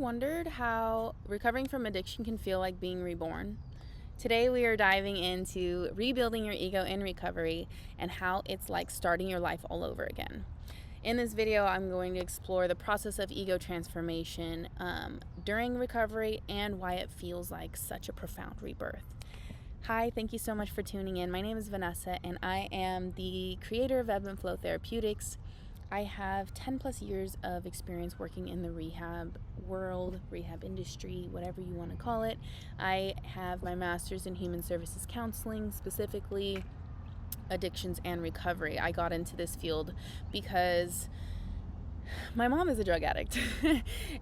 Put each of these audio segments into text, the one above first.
wondered how recovering from addiction can feel like being reborn? Today, we are diving into rebuilding your ego in recovery and how it's like starting your life all over again. In this video, I'm going to explore the process of ego transformation during recovery and why it feels like such a profound rebirth. Hi, thank you so much for tuning in. My name is Vanessa, and I am the creator of Ebb and Flow Therapeutics. I have 10 plus years of experience working in the rehab world, rehab industry, whatever you want to call it. I have my master's in human services counseling, specifically addictions and recovery. I got into this field because my mom is a drug addict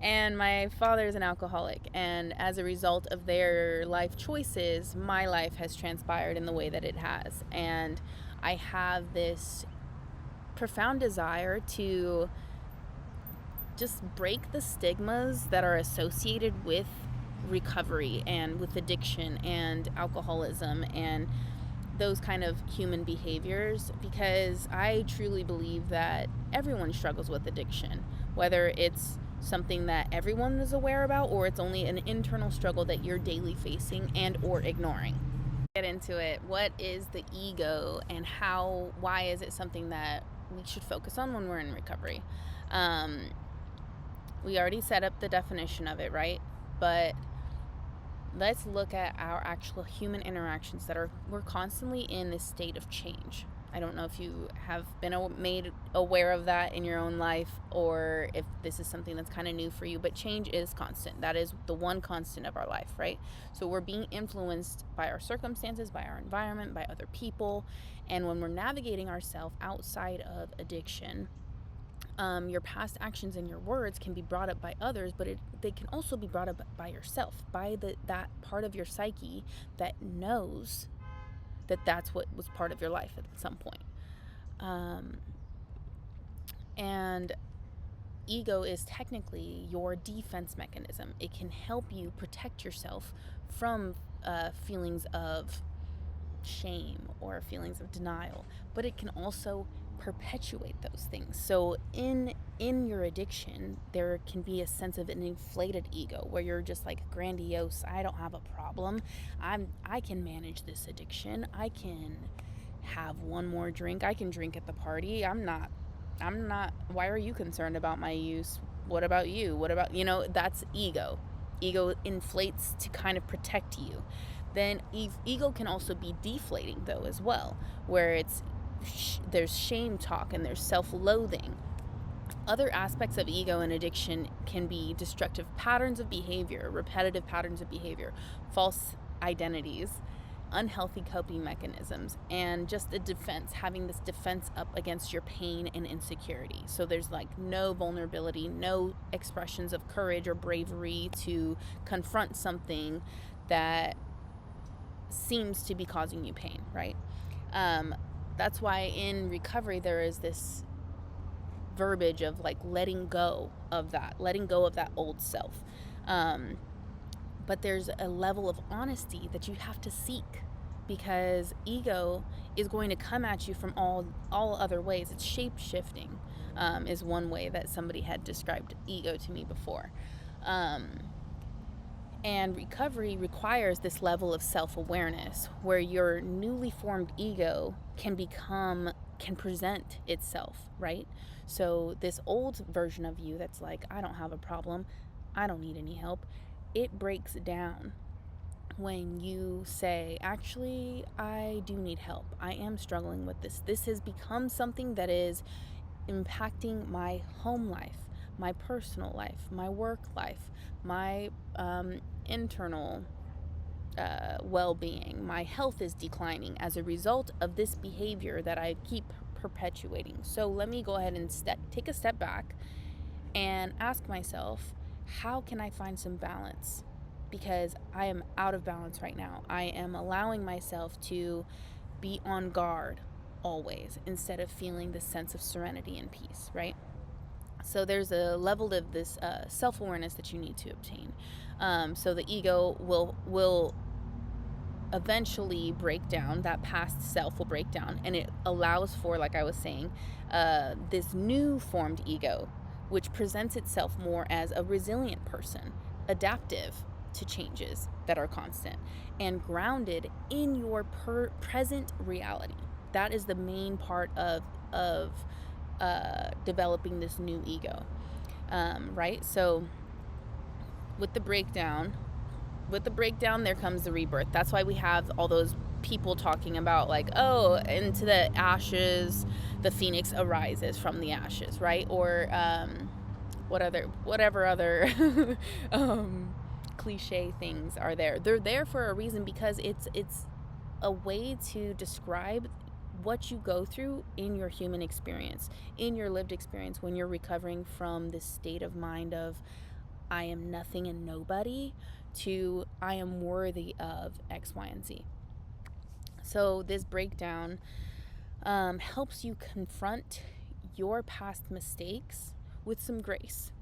and my father is an alcoholic, and as a result of their life choices, my life has transpired in the way that it has. And I have this profound desire to just break the stigmas that are associated with recovery and with addiction and alcoholism and those kind of human behaviors, because I truly believe that everyone struggles with addiction, whether it's something that everyone is aware about or it's only an internal struggle that you're daily facing and or ignoring. Get into it. What is the ego, and why is it something that we should focus on when we're in recovery? We already set up the definition of it, right? But let's look at our actual human interactions we're constantly in this state of change. I don't know if you have been made aware of that in your own life, or if this is something that's kind of new for you, but change is constant. That is the one constant of our life, right? So we're being influenced by our circumstances, by our environment, by other people. And when we're navigating ourselves outside of addiction, your past actions and your words can be brought up by others, but they can also be brought up by yourself, by that part of your psyche that knows that that's what was part of your life at some point. And ego is technically your defense mechanism. It can help you protect yourself from feelings of shame or feelings of denial, but it can also perpetuate those things. So in your addiction, there can be a sense of an inflated ego where you're just like grandiose. I don't have a problem. I can manage this addiction. I can have one more drink. I can drink at the party. I'm not why are you concerned about my use? What about you? That's ego. Ego inflates to kind of protect you. Then ego can also be deflating though as well, where there's shame talk and there's self-loathing. Other aspects of ego and addiction can be destructive patterns of behavior, repetitive patterns of behavior, false identities, unhealthy coping mechanisms, and just a defense, having this defense up against your pain and insecurity. So there's like no vulnerability, no expressions of courage or bravery to confront something that seems to be causing you pain, right? That's why in recovery there is this verbiage of like letting go of that old self. But there's a level of honesty that you have to seek, because ego is going to come at you from all other ways. It's shape-shifting, is one way that somebody had described ego to me before. And recovery requires this level of self-awareness where your newly formed ego can present itself, right? So this old version of you that's like, I don't have a problem, I don't need any help, it breaks down when you say, actually, I do need help. I am struggling with this. This has become something that is impacting my home life, my personal life, my work life, my internal well-being. My health is declining as a result of this behavior that I keep perpetuating. So let me go ahead and take a step back and ask myself, how can I find some balance? Because I am out of balance right now. I am allowing myself to be on guard always instead of feeling this sense of serenity and peace, right? So there's a level of this self-awareness that you need to obtain. So the ego will eventually break down. That past self will break down, and it allows for, like I was saying, this new formed ego which presents itself more as a resilient person, adaptive to changes that are constant, and grounded in your present reality. That is the main part of developing this new ego, right? So with the breakdown, there comes the rebirth. That's why we have all those people talking about like, oh, into the ashes the phoenix arises from the ashes, right? Or whatever other cliche things are there. They're there for a reason, because it's a way to describe what you go through in your human experience, in your lived experience, when you're recovering from this state of mind of I am nothing and nobody to I am worthy of X, Y, and Z. So this breakdown helps you confront your past mistakes with some grace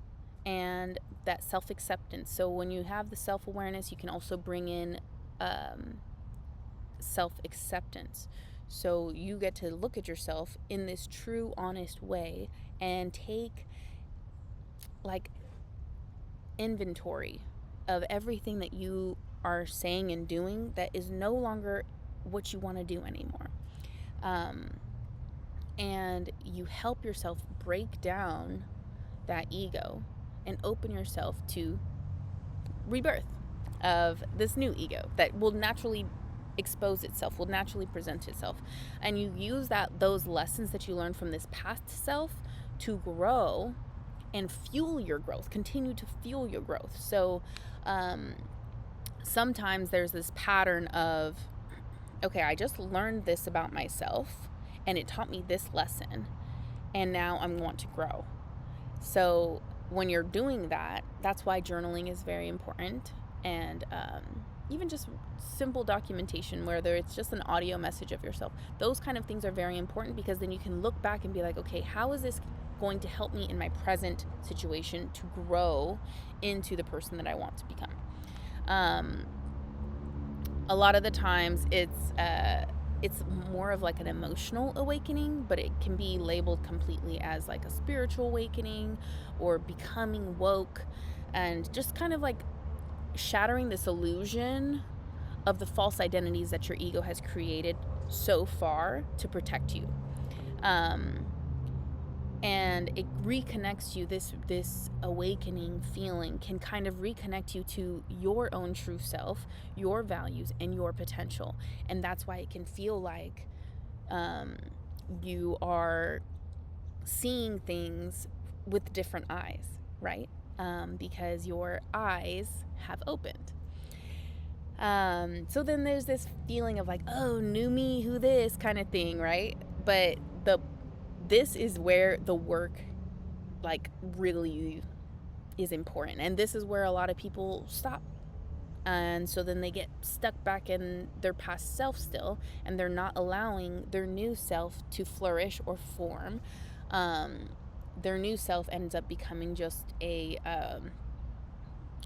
and that self-acceptance. So when you have the self-awareness, you can also bring in self-acceptance. So you get to look at yourself in this true, honest way and take like inventory of everything that you are saying and doing that is no longer what you want to do anymore. And you help yourself break down that ego and open yourself to rebirth of this new ego that will naturally expose itself, will naturally present itself. And you use those lessons that you learned from this past self to grow and fuel your growth, continue to fuel your growth. So sometimes there's this pattern of, okay, I just learned this about myself and it taught me this lesson, and now I want to grow. So when you're doing that, that's why journaling is very important. And even just simple documentation, whether it's just an audio message of yourself, those kind of things are very important, because then you can look back and be like, okay, how is this going to help me in my present situation to grow into the person that I want to become? A lot of the times it's more of like an emotional awakening, but it can be labeled completely as like a spiritual awakening or becoming woke, and just kind of like shattering this illusion of the false identities that your ego has created so far to protect you. And it reconnects you, this awakening feeling can kind of reconnect you to your own true self, your values, and your potential. And that's why it can feel like you are seeing things with different eyes, right? Because your eyes have opened. So then there's this feeling of like, oh, new me, who this kind of thing, right? But this is where the work like really is important, and this is where a lot of people stop, and so then they get stuck back in their past self still, and they're not allowing their new self to flourish or form. Their new self ends up becoming just a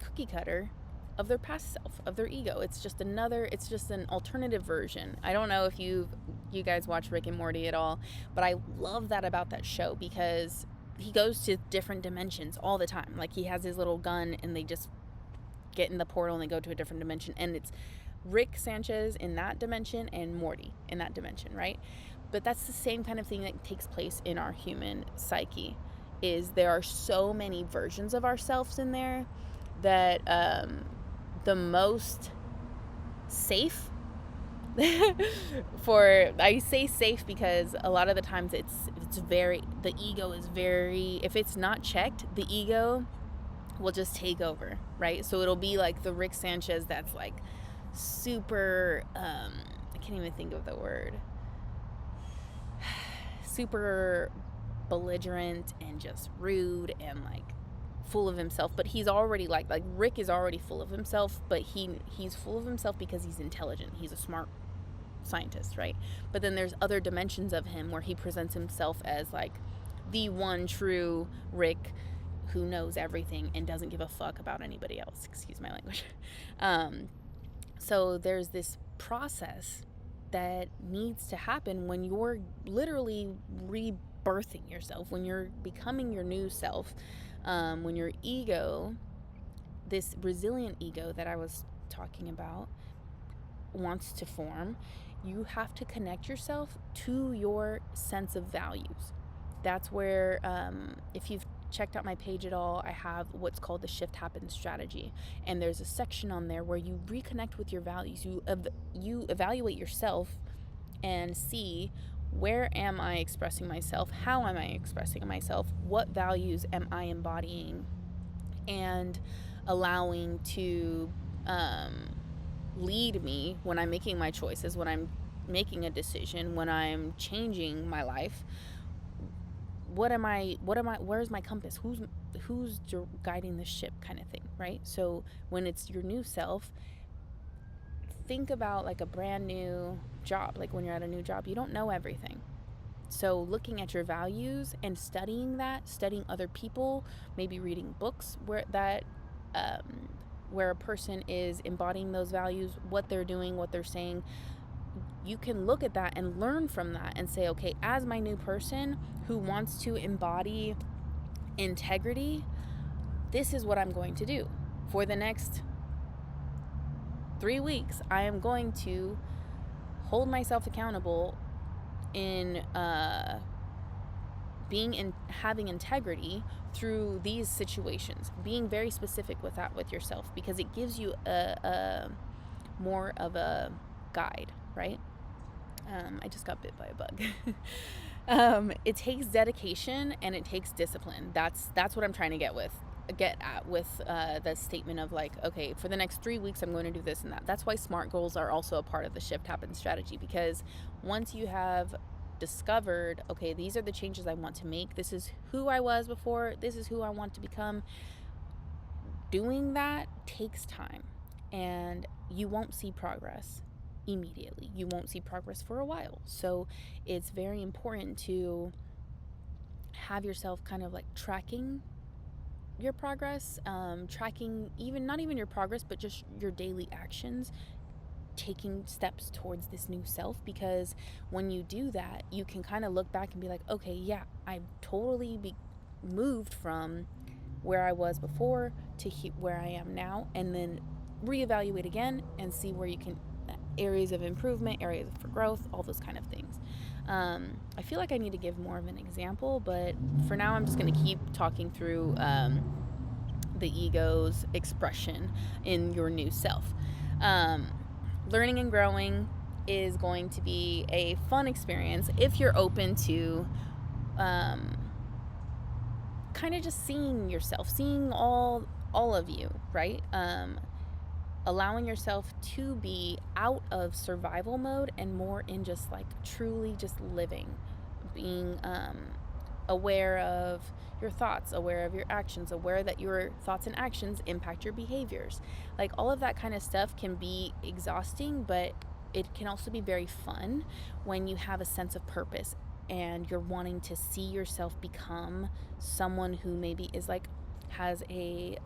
cookie cutter of their past self, of their ego. It's just an alternative version. I don't know if you guys watch Rick and Morty at all, but I love that about that show, because he goes to different dimensions all the time. Like, he has his little gun and they just get in the portal and they go to a different dimension, and it's Rick Sanchez in that dimension and Morty in that dimension, right? But that's the same kind of thing that takes place in our human psyche. Is there are so many versions of ourselves in there that the most safe I say safe because a lot of the times the ego is very, if it's not checked, the ego will just take over, right? So it'll be like the Rick Sanchez that's like super I can't even think of the word, super belligerent and just rude and like full of himself. But he's already like Rick is already full of himself, but he's full of himself because he's intelligent, he's a smart scientist, right? But then there's other dimensions of him where he presents himself as like the one true Rick who knows everything and doesn't give a fuck about anybody else, excuse my language. So there's this process that needs to happen when you're literally birthing yourself, when you're becoming your new self, when your ego, this resilient ego that I was talking about, wants to form, you have to connect yourself to your sense of values. That's where, if you've checked out my page at all, I have what's called the Shift Happens strategy, and there's a section on there where you reconnect with your values. You evaluate yourself and see, where am I expressing myself? How am I expressing myself? What values am I embodying and allowing to lead me when I'm making my choices, when I'm making a decision, when I'm changing my life? Where's my compass? Who's guiding the ship, kind of thing, right? So when it's your new self, think about like a brand new job. Like when you're at a new job, you don't know everything. So looking at your values and studying other people, maybe reading books where a person is embodying those values, what they're doing, what they're saying, you can look at that and learn from that and say, okay, as my new person who wants to embody integrity, this is what I'm going to do. For the next 3 weeks, I am going to hold myself accountable in having integrity through these situations, being very specific with that with yourself, because it gives you a more of a guide, right? I just got bit by a bug. It takes dedication and it takes discipline. That's what I'm trying to get at with the statement of like, okay, for the next 3 weeks I'm going to do this and that. That's why SMART goals are also a part of the Shift Happens strategy, because once you have discovered, okay, these are the changes I want to make, this is who I was before, this is who I want to become, doing that takes time, and you won't see progress immediately. You won't see progress for a while. So it's very important to have yourself kind of like tracking your progress, tracking not even your progress, but just your daily actions, taking steps towards this new self. Because when you do that, you can kind of look back and be like, okay, yeah, I've totally moved from where I was before to where I am now, and then reevaluate again and see where you can, areas of improvement, areas for growth, all those kind of things. I feel like I need to give more of an example, but for now I'm just going to keep talking through the ego's expression in your new self. Learning and growing is going to be a fun experience if you're open to kind of just seeing yourself, seeing all of you, right? Allowing yourself to be out of survival mode and more in just like truly just living, being aware of your thoughts, aware of your actions, aware that your thoughts and actions impact your behaviors. Like all of that kind of stuff can be exhausting, but it can also be very fun when you have a sense of purpose and you're wanting to see yourself become someone who maybe is like, has a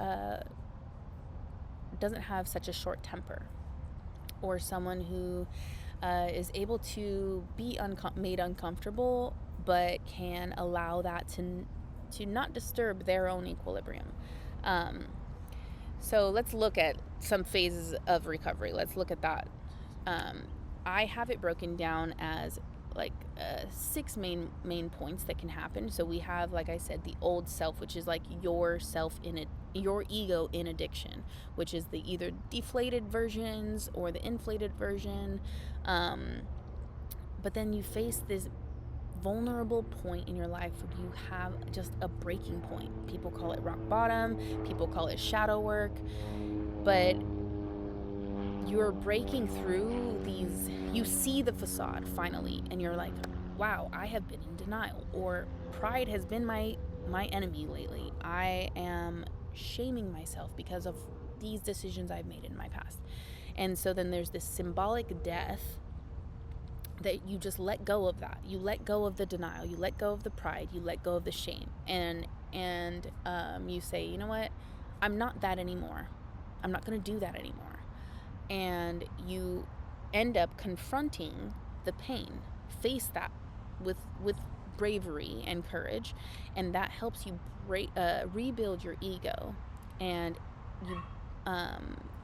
doesn't have such a short temper, or someone who is able to be made uncomfortable, but can allow that to not disturb their own equilibrium. So let's look at some phases of recovery. Let's look at that. I have it broken down as like 6 main points that can happen. So we have, like I said, the old self, which is like your self in it, your ego in addiction, which is the either deflated versions or the inflated version. But then you face this vulnerable point in your life where you have just a breaking point. People call it rock bottom, people call it shadow work, but you're breaking through these, you see the facade finally, and you're like, wow, I have been in denial, or pride has been my enemy lately. I am shaming myself because of these decisions I've made in my past. And so then there's this symbolic death that you just let go of that. You let go of the denial, you let go of the pride, you let go of the shame, and you say, you know what, I'm not that anymore. I'm not going to do that anymore. And you end up confronting the pain, face that with bravery and courage, and that helps you rebuild your ego. And you,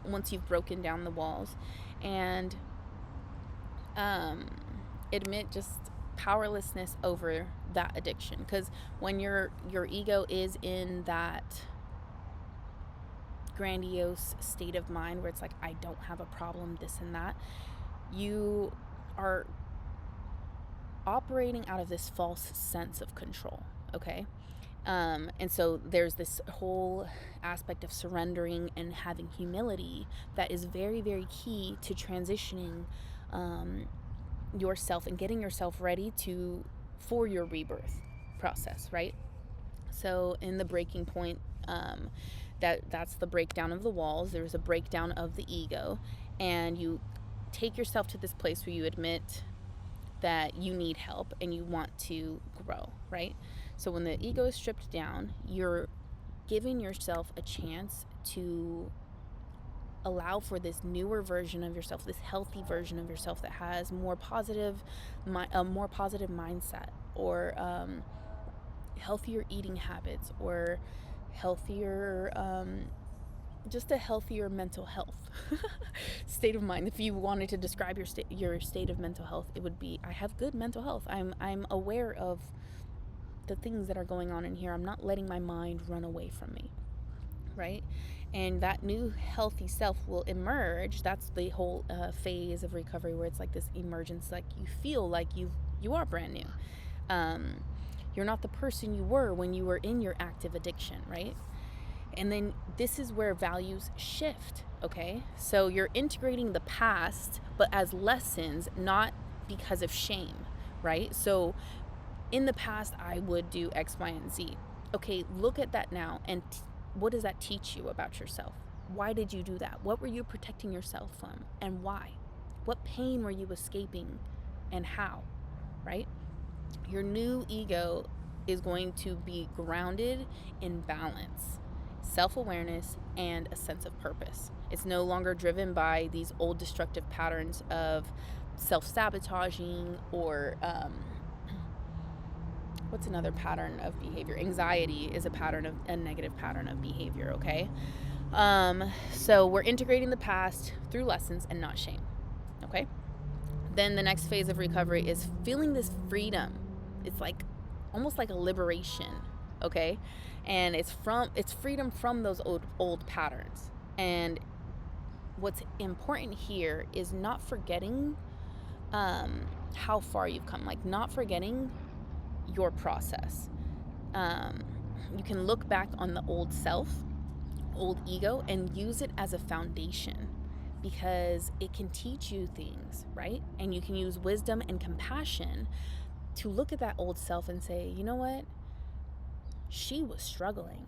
once you've broken down the walls, and admit just powerlessness over that addiction. Because when your ego is in that grandiose state of mind where it's like, I don't have a problem, this and that, you are operating out of this false sense of control. Okay. And so there's this whole aspect of surrendering and having humility that is very, very key to transitioning yourself and getting yourself ready for your rebirth process, right? So in the breaking point, that's the breakdown of the walls. There's a breakdown of the ego, and you take yourself to this place where you admit that you need help and you want to grow, right? So when the ego is stripped down, you're giving yourself a chance to allow for this newer version of yourself, this healthy version of yourself that has a more positive mindset, or healthier eating habits, or healthier just a healthier mental health state of mind. If you wanted to describe your state of mental health, it would be, I have good mental health. I'm aware of the things that are going on in here. I'm not letting my mind run away from me, right? And that new healthy self will emerge. That's the whole phase of recovery, where it's like this emergence, like you feel like you are brand new. You're not the person you were when you were in your active addiction, right? And then this is where values shift, okay? So you're integrating the past, but as lessons, not because of shame, right? So in the past, I would do X, Y, and Z. Okay, look at that now, and what does that teach you about yourself? Why did you do that? What were you protecting yourself from, and why? What pain were you escaping, and how, right? Your new ego is going to be grounded in balance, self-awareness, and a sense of purpose. It's no longer driven by these old destructive patterns of self-sabotaging, or what's another pattern of behavior? Anxiety is a negative pattern of behavior, okay? So we're integrating the past through lessons and not shame, okay? Then the next phase of recovery is feeling this freedom. It's like almost like a liberation, okay? And it's freedom from those old patterns. And what's important here is not forgetting how far you've come, like not forgetting your process. You can look back on the old self, old ego, and use it as a foundation, because it can teach you things, right? And you can use wisdom and compassion to look at that old self and say, you know what? She was struggling.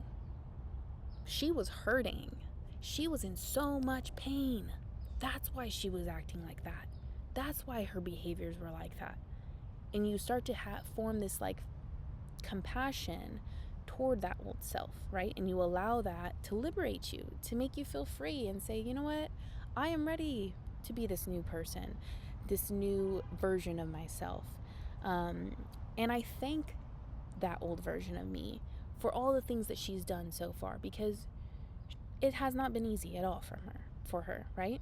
She was hurting. She was in so much pain. That's why she was acting like that. That's why her behaviors were like that. And you start to form this like compassion toward that old self, right? And you allow that to liberate you, to make you feel free and say, you know what? I am ready to be this new person, this new version of myself. And I thank that old version of me for all the things that she's done so far, because it has not been easy at all for her, right?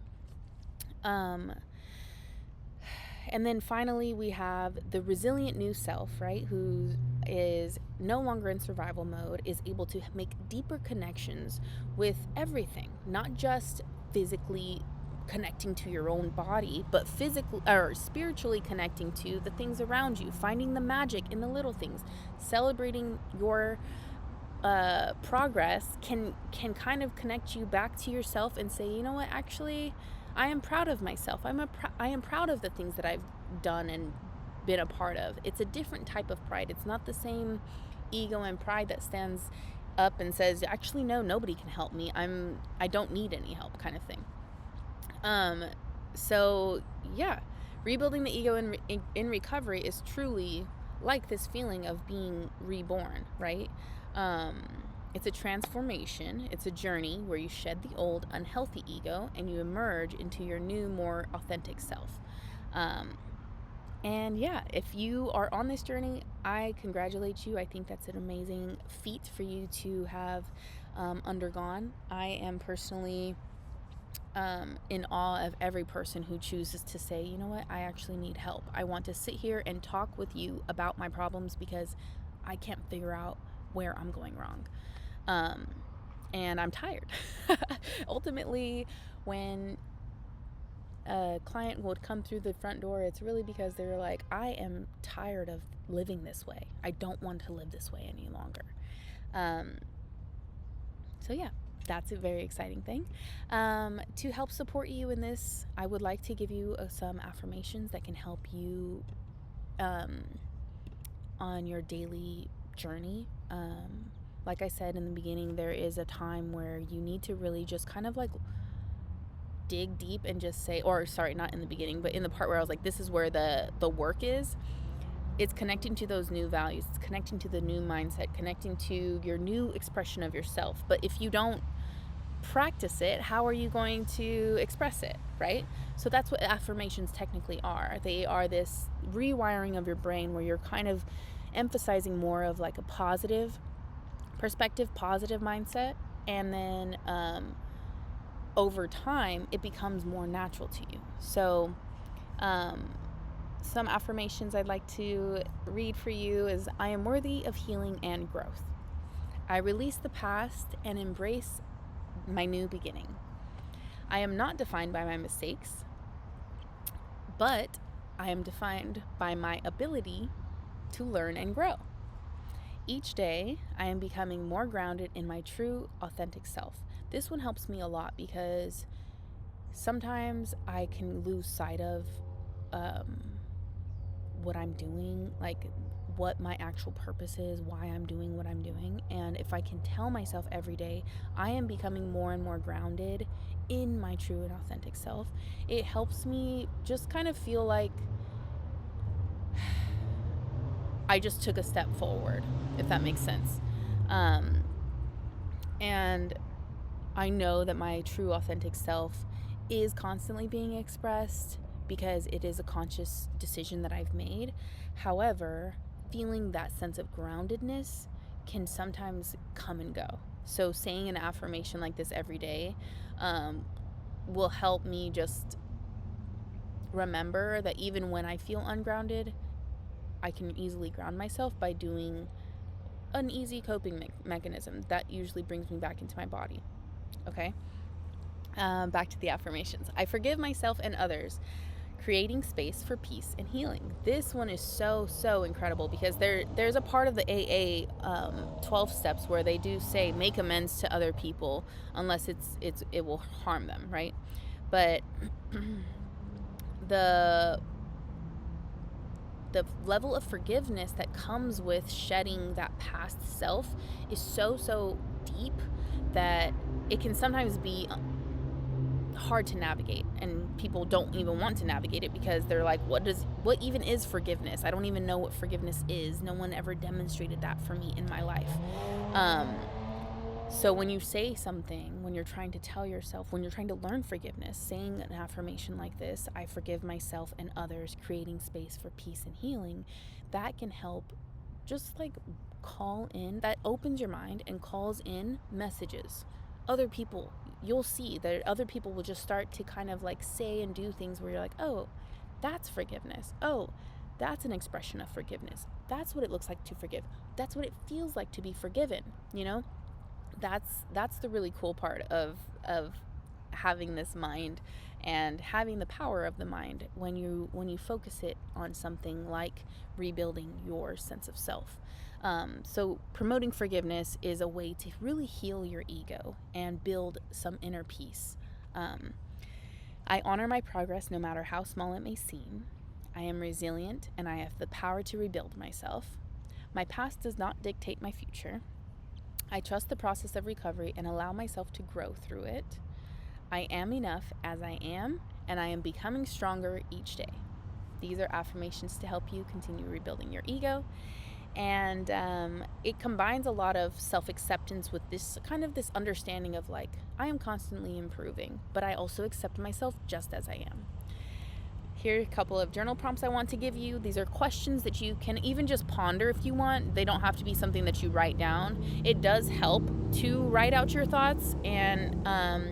And then finally, we have the resilient new self, right? Who is no longer in survival mode, is able to make deeper connections with everything, not just physically connecting to your own body, but physically or spiritually connecting to the things around you, finding the magic in the little things, celebrating your progress can kind of connect you back to yourself and say, you know what, actually, I am proud of myself. I am proud of the things that I've done and been a part of. It's a different type of pride. It's not the same ego and pride that stands up and says, actually, no, nobody can help me. I don't need any help, kind of thing. So yeah, rebuilding the ego in recovery is truly like this feeling of being reborn, right? It's a transformation. It's a journey where you shed the old unhealthy ego and you emerge into your new, more authentic self. And yeah, if you are on this journey, I congratulate you. I think that's an amazing feat for you to have undergone. I am personally in awe of every person who chooses to say, you know what, I actually need help. I want to sit here and talk with you about my problems because I can't figure out where I'm going wrong. And I'm tired. Ultimately, when a client would come through the front door, it's really because they're like, I am tired of living this way. I don't want to live this way any longer. So yeah, that's a very exciting thing. To help support you in this, I would like to give you some affirmations that can help you on your daily journey. Like I said in the beginning, there is a time where you need to really just kind of like dig deep and just say, or sorry, not in the beginning, but in the part where I was like, this is where the work is. It's connecting to those new values. It's connecting to the new mindset, connecting to your new expression of yourself. But if you don't practice it, how are you going to express it, right? So that's what affirmations technically are. They are this rewiring of your brain where you're kind of emphasizing more of like a positive perspective, positive mindset, and then over time it becomes more natural to you. So some affirmations I'd like to read for you is, I am worthy of healing and growth. I release the past and embrace my new beginning. I am not defined by my mistakes, but I am defined by my ability to learn and grow. Each day, I am becoming more grounded in my true, authentic self. This one helps me a lot because sometimes I can lose sight of what I'm doing, like what my actual purpose is, why I'm doing what I'm doing. And if I can tell myself every day, I am becoming more and more grounded in my true and authentic self, it helps me just kind of feel like I just took a step forward, if that makes sense. And I know that my true authentic self is constantly being expressed because it is a conscious decision that I've made. However, feeling that sense of groundedness can sometimes come and go. So saying an affirmation like this every day will help me just remember that even when I feel ungrounded, I can easily ground myself by doing an easy coping mechanism that usually brings me back into my body. Okay? Back to the affirmations. I forgive myself and others, creating space for peace and healing. This one is so incredible because there's a part of the AA 12 steps where they do say make amends to other people unless it will harm them, right? But the level of forgiveness that comes with shedding that past self is so deep that it can sometimes be hard to navigate, and people don't even want to navigate it because they're like, what even is forgiveness? I don't even know what forgiveness is. No one ever demonstrated that for me in my life. So when you say something, when you're trying to tell yourself, when you're trying to learn forgiveness, saying an affirmation like this, I forgive myself and others, creating space for peace and healing, that can help just like call in, that opens your mind and calls in messages. Other people, you'll see that other people will just start to kind of like say and do things where you're like, oh, that's forgiveness. Oh, that's an expression of forgiveness. That's what it looks like to forgive. That's what it feels like to be forgiven, you know? That's the really cool part of having this mind and having the power of the mind when you focus it on something like rebuilding your sense of self. So promoting forgiveness is a way to really heal your ego and build some inner peace. I honor my progress no matter how small it may seem. I am resilient and I have the power to rebuild myself. My past does not dictate my future. I trust the process of recovery and allow myself to grow through it. I am enough as I am, and I am becoming stronger each day. These are affirmations to help you continue rebuilding your ego. And it combines a lot of self-acceptance with this kind of this understanding of like, I am constantly improving, but I also accept myself just as I am. Here are a couple of journal prompts I want to give you. These are questions that you can even just ponder if you want. They don't have to be something that you write down. It does help to write out your thoughts and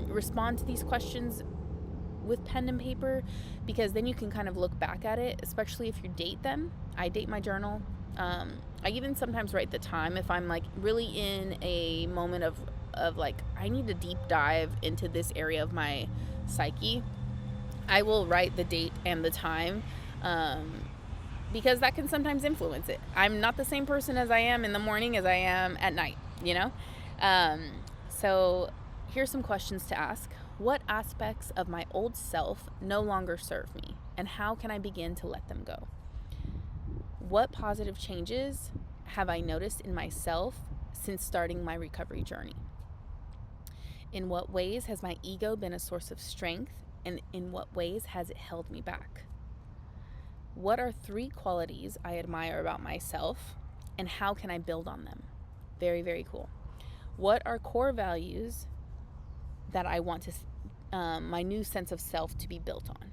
respond to these questions with pen and paper, because then you can kind of look back at it, especially if you date them. I date my journal. I even sometimes write the time if I'm like really in a moment of like I need to deep dive into this area of my psyche. I will write the date and the time, because that can sometimes influence it. I'm not the same person as I am in the morning as I am at night, you know? So here's some questions to ask. What aspects of my old self no longer serve me, and how can I begin to let them go? What positive changes have I noticed in myself since starting my recovery journey? In what ways has my ego been a source of strength, and in what ways has it held me back? What are 3 qualities I admire about myself, and how can I build on them? Very, very cool. What are core values that I want to my new sense of self to be built on?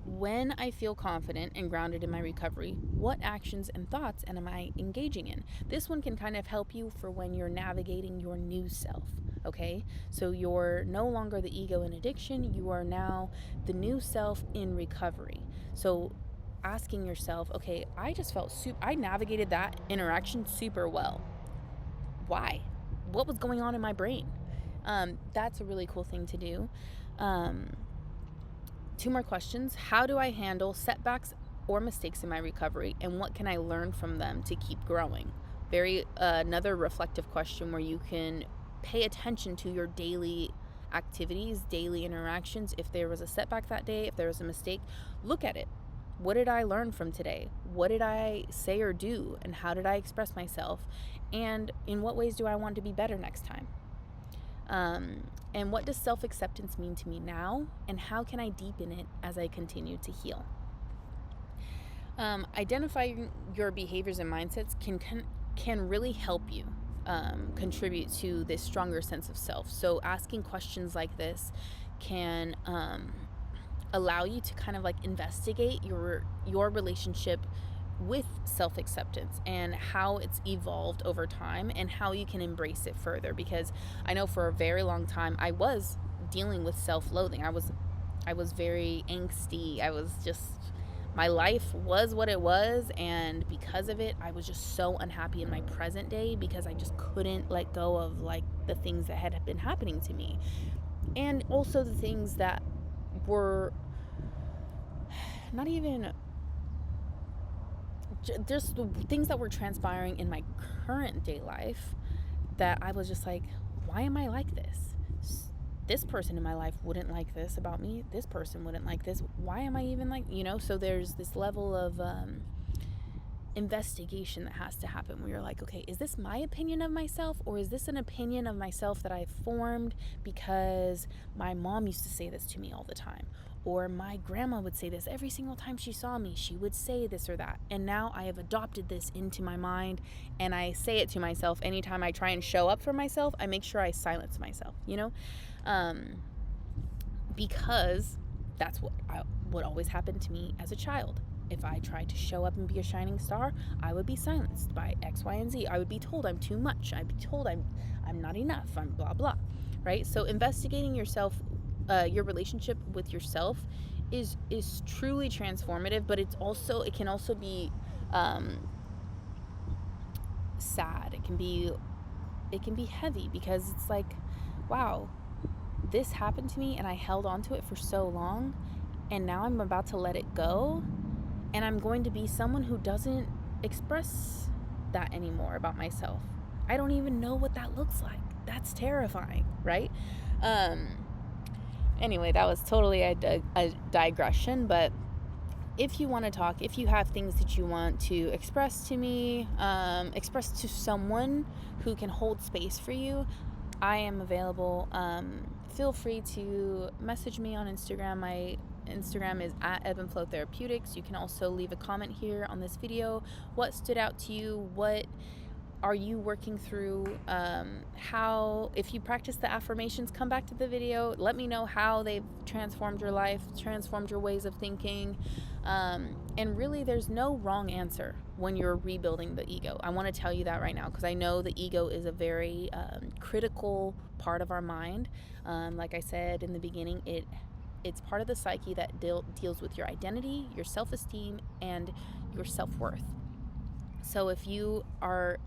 When I feel confident and grounded in my recovery, what actions and thoughts am I engaging in? This one can kind of help you for when you're navigating your new self, okay? So you're no longer the ego in addiction, you are now the new self in recovery. So asking yourself, okay, I just felt I navigated that interaction super well. Why? What was going on in my brain? That's a really cool thing to do. 2 more questions. How do I handle setbacks or mistakes in my recovery, and what can I learn from them to keep growing? Another reflective question where you can pay attention to your daily activities, daily interactions. If there was a setback that day, if there was a mistake, look at it. What did I learn from today? What did I say or do, and how did I express myself? And in what ways do I want to be better next time? And what does self-acceptance mean to me now, and how can I deepen it as I continue to heal? Identifying your behaviors and mindsets can really help you contribute to this stronger sense of self. So asking questions like this can allow you to kind of like investigate your relationship with self-acceptance and how it's evolved over time and how you can embrace it further. Because I know for a very long time I was dealing with self-loathing. I was very angsty. My life was what it was, and because of it I was just so unhappy in my present day because I just couldn't let go of like the things that had been happening to me, and also the things that were not even just the things that were transpiring in my current day life that I was just like, why am I like this? This person in my life wouldn't like this about me. This person wouldn't like this. Why am I even like, so there's this level of investigation that has to happen where you're like, okay, is this my opinion of myself, or is this an opinion of myself that I formed because my mom used to say this to me all the time, or my grandma would say this every single time she saw me, she would say this or that, and now I have adopted this into my mind and I say it to myself anytime I try and show up for myself. I make sure I silence myself, because that's what always happened to me as a child. If I tried to show up and be a shining star, I would be silenced by X, Y, and Z. I would be told I'm too much. I'd be told I'm not enough. I'm blah, blah, right? So investigating yourself, your relationship with yourself is truly transformative, but it can also be sad. It can be heavy because it's like, wow, this happened to me and I held on to it for so long, and now I'm about to let it go. And I'm going to be someone who doesn't express that anymore about myself. I don't even know what that looks like. That's terrifying, right? Anyway, that was totally a digression. But if you want to talk, if you have things that you want to express to me, express to someone who can hold space for you, I am available. Feel free to message me on Instagram. My Instagram is @EbbandFlowTherapeutics. You can also leave a comment here on this video. What stood out to you? What are you working through how, if you practice the affirmations, come back to the video, let me know how they've transformed your life, transformed your ways of thinking. And really, there's no wrong answer when you're rebuilding the ego. I want to tell you that right now, because I know the ego is a very critical part of our mind. Like I said in the beginning, it's part of the psyche that deals with your identity, your self-esteem, and your self-worth. So if you are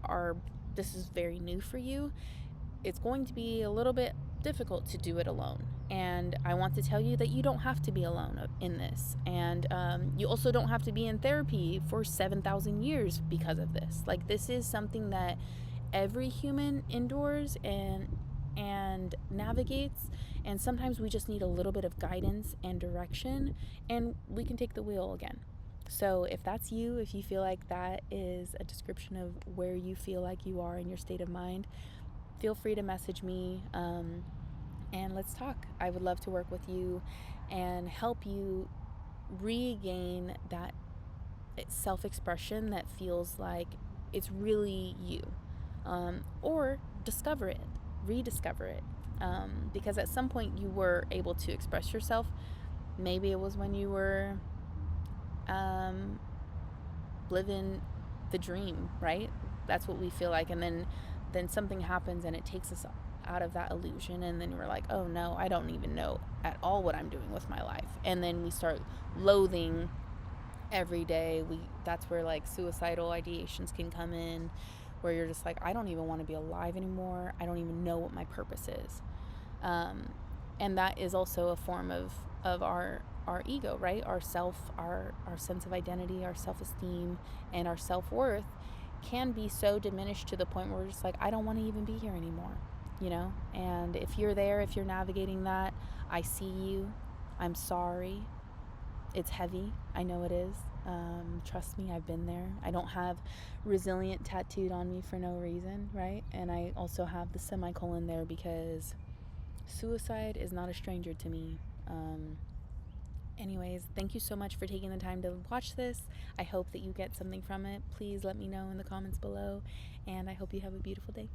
this is very new for you, it's going to be a little bit difficult to do it alone. And I want to tell you that you don't have to be alone in this. And you also don't have to be in therapy for 7,000 years because of this. Like, this is something that every human endures and navigates. And sometimes we just need a little bit of guidance and direction, and we can take the wheel again. So if that's you, if you feel like that is a description of where you feel like you are in your state of mind, feel free to message me, and let's talk. I would love to work with you and help you regain that self-expression that feels like it's really you, or discover it, rediscover it, because at some point you were able to express yourself. Maybe it was when you were living the dream, right? That's what we feel like. And then something happens and it takes us out of that illusion, and then we're like, oh no, I don't even know at all what I'm doing with my life. And then we start loathing every day. That's where like suicidal ideations can come in, where you're just like, I don't even want to be alive anymore. I don't even know what my purpose is. And that is also a form of our ego, right? Our self, our sense of identity, our self-esteem, and our self-worth can be so diminished to the point where we're just like, I don't want to even be here anymore, you know? And if you're there, if you're navigating that, I see you. I'm sorry. It's heavy. I know it is. Trust me, I've been there. I don't have resilient tattooed on me for no reason, right? And I also have the semicolon there because suicide is not a stranger to me. Anyways, thank you so much for taking the time to watch this. I hope that you get something from it. Please let me know in the comments below, and I hope you have a beautiful day.